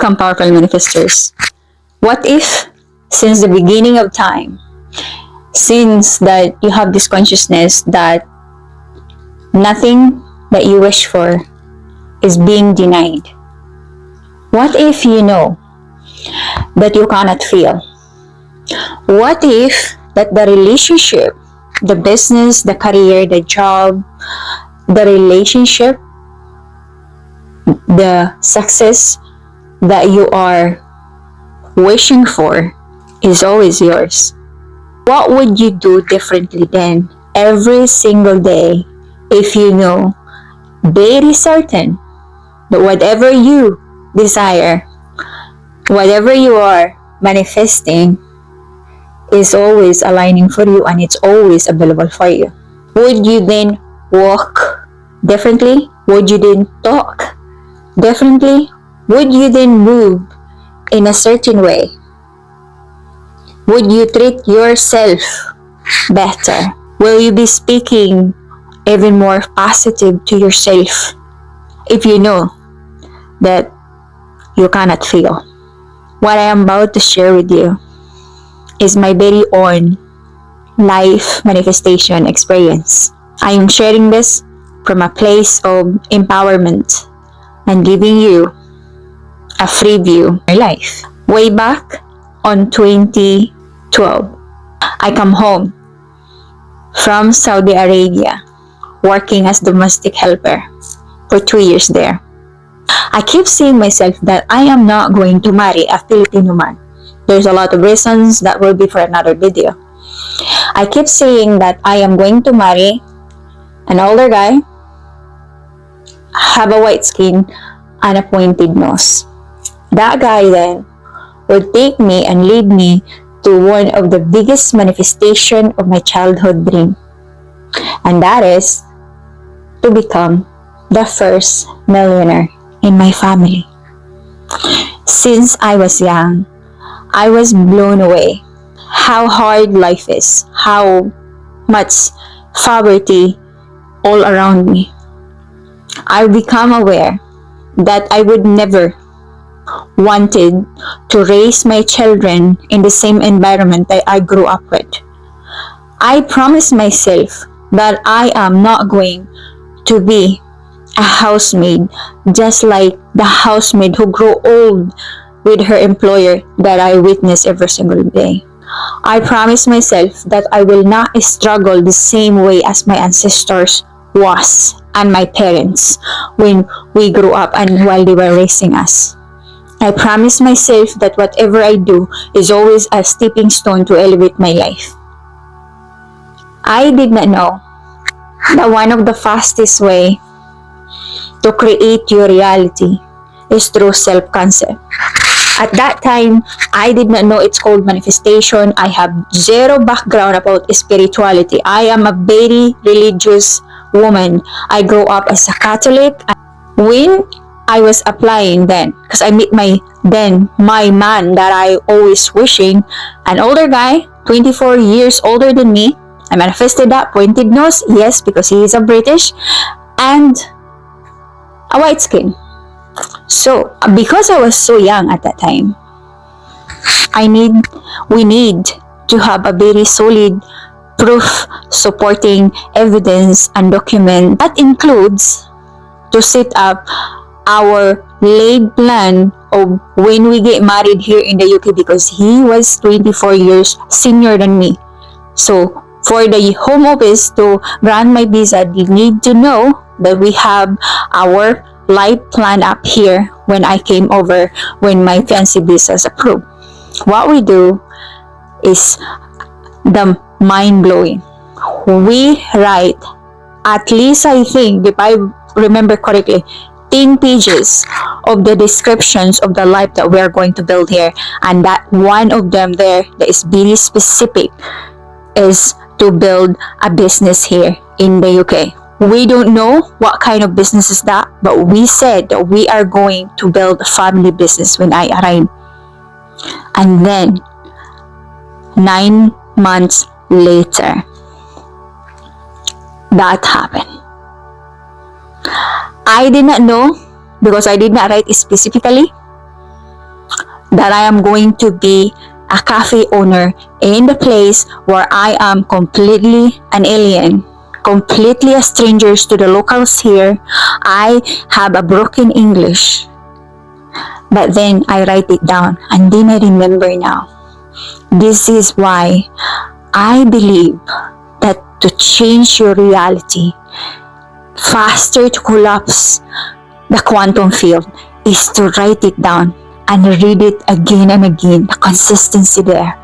Welcome, powerful manifestors. What if, since the beginning of time, since that you have this consciousness that nothing that you wish for is being denied? What if you know that you cannot feel? What if that the relationship, the business, the career, the job, the relationship, the success that you are wishing for is always yours? What would you do differently then every single day if you know very certain that whatever you desire, whatever you are manifesting is always aligning for you and it's always available for you? Would you then walk differently? Would you then talk differently? Would you then move in a certain way? Would you treat yourself better? Will you be speaking even more positive to yourself if you know that you cannot feel? What I am about to share with you is my very own life manifestation experience. I am sharing this from a place of empowerment and giving you a free view of my life. Way back on 2012, I come home from Saudi Arabia working as domestic helper for 2 years there. I keep saying myself that I am not going to marry a Filipino man. There's a lot of reasons that will be for another video. I keep saying that I am going to marry an older guy, have a white skin, and a pointed nose. That guy then would take me and lead me to one of the biggest manifestation of my childhood dream. And that is to become the first millionaire in my family. Since I was young, I was blown away how hard life is, how much poverty all around me. I become aware that I would never wanted to raise my children in the same environment that I grew up with. I promised myself that I am not going to be a housemaid just like the housemaid who grew old with her employer that I witness every single day. I promised myself that I will not struggle the same way as my ancestors was and my parents when we grew up and while they were raising us. I promised myself that whatever I do is always a stepping stone to elevate my life. I did not know that one of the fastest way to create your reality is through self-concept. At that time, I did not know it's called manifestation. I have zero background about spirituality. I am a very religious woman. I grew up as a Catholic. When I was applying then, because I met my man that I always wishing, an older guy, 24 years older than me. I manifested that pointed nose, yes, because he is a British, and a white skin. So, because I was so young at that time, we need to have a very solid proof supporting evidence and document that includes to set up our laid plan of when we get married here in the UK, because he was 24 years senior than me. So for the home office to grant my visa, they need to know that we have our life plan up here when I came over, when my fancy visa is approved. What we do is the mind-blowing. We write, at least I think, if I remember correctly, 10 pages of the descriptions of the life that we are going to build here, and that one of them there that is very specific is to build a business here in the UK. We don't know what kind of business is that, but we said that we are going to build a family business when I arrive. And then 9 months later, that happened. I did not know, because I did not write specifically, that I am going to be a cafe owner in the place where I am completely an alien, completely a stranger to the locals here. I have a broken English. But then I write it down and then I remember now. This is why I believe that to change your reality, faster to collapse the quantum field, is to write it down and read it again and again. The consistency there.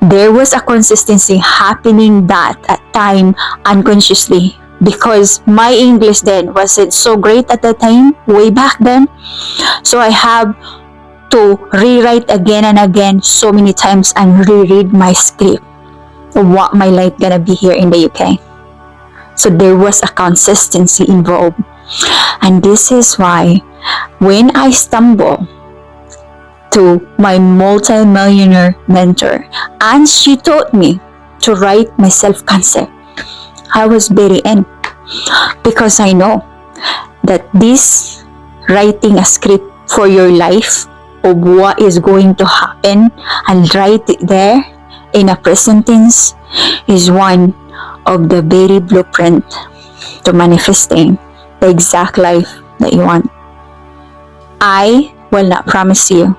There was a consistency happening that at time unconsciously, because my English then wasn't so great at the time, way back then. So I have to rewrite again and again so many times and reread my script of what my life gonna be here in the UK. So there was a consistency involved. And this is why when I stumble to my multi-millionaire mentor and she taught me to write my self-concept, I was very in, because I know that this writing a script for your life of what is going to happen and write it there in a present tense is one of the very blueprint to manifesting the exact life that you want. I will not promise you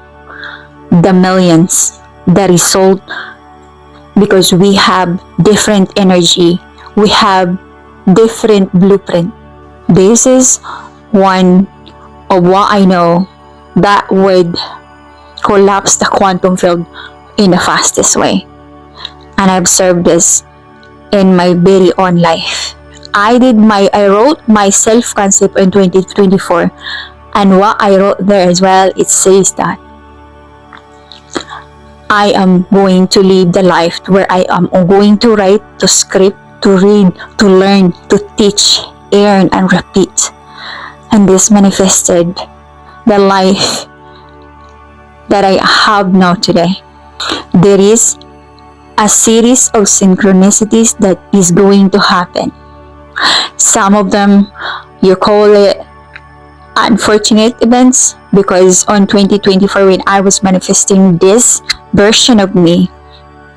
the millions, the result, because we have different energy, we have different blueprint. This is one of what I know that would collapse the quantum field in the fastest way. And I've observed this in my very own life. I wrote my self-concept in 2024, and what I wrote there as well, it says that I am going to live the life where I am going to write, to script, to read, to learn, to teach, earn, and repeat. And this manifested the life that I have now today. There is a series of synchronicities that is going to happen. Some of them, you call it unfortunate events, because on 2024 when I was manifesting this version of me,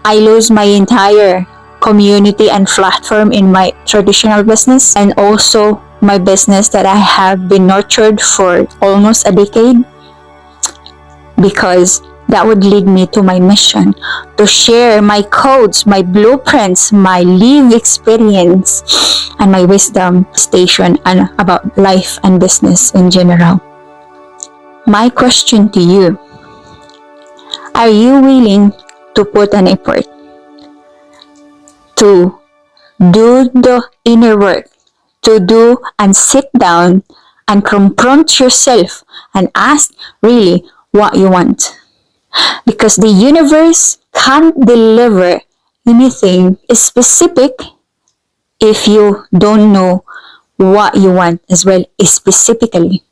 I lose my entire community and platform in my traditional business, and also my business that I have been nurtured for almost a decade, because that would lead me to my mission to share my codes, my blueprints, my live experience, and my wisdom station and about life and business in general. My question to you, are you willing to put an effort to do the inner work, to do and sit down and confront yourself and ask really what you want? Because the universe can't deliver anything specific if you don't know what you want as well specifically.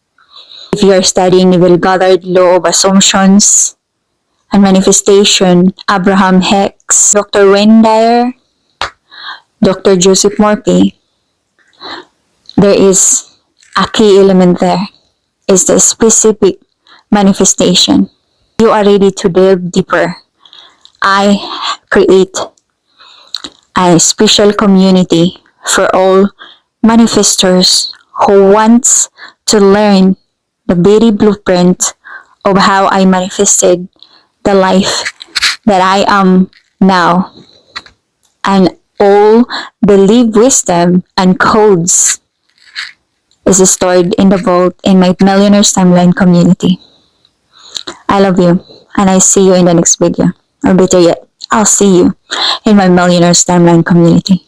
If you are studying Neville Goddard Law of Assumptions and Manifestation, Abraham Hicks, Dr. Wayne Dyer, Dr. Joseph Murphy, there is a key element there, is the specific manifestation. You are ready to delve deeper. I create a special community for all manifestors who wants to learn the very blueprint of how I manifested the life that I am now, and all the live wisdom and codes is stored in the vault in my Millionaires Timeline community. I love you, and I see you in the next video. Or better yet, I'll see you in my Millionaires Timeline community.